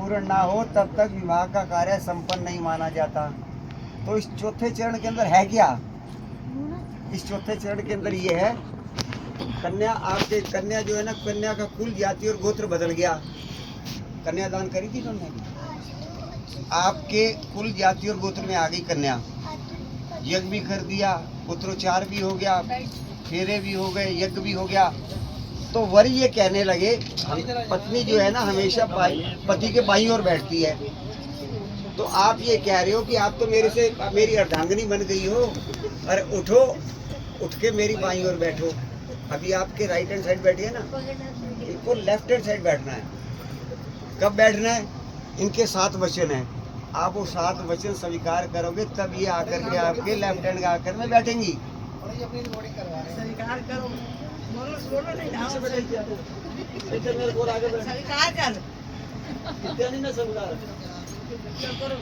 पूर्ण ना हो तब तक विवाह का कार्य संपन्न नहीं माना जाता। तो इस चौथे चरण के अंदर है क्या? इस चौथे चरण के अंदर ये है, कन्या आपके कन्या जो है ना, कन्या का कुल जाति और गोत्र बदल गया। कन्यादान करी थी तुमने, आपके कुल जाति और गोत्र में आ गई कन्या। यज्ञ भी कर दिया, पुत्रोच्चार भी हो गया, फेरे भी हो गए, यज्ञ भी हो गया। तो वर ये कहने लगे, पत्नी जो है ना हमेशा पति के बाईं ओर बैठती है। तो आप ये कह रहे हो कि आप तो मेरे से मेरी अर्धांगिनी बन गई हो, अरे उठो, उठ के मेरी बाईं ओर बैठो। अभी आपके राइट हैंड साइड बैठी है ना, इनको लेफ्ट हैंड साइड बैठना है। कब बैठना है? इनके 7 वचन है, आप वो 7 वचन स्वीकार करोगे तब ये आकर के आपके लेफ्ट हैंड का आकर में बैठेंगी। स्वीकार करो, बोलो नहीं ना, स्वीकार कर। स्वीकार कर। कितने नहीं ना स्वीकार करो।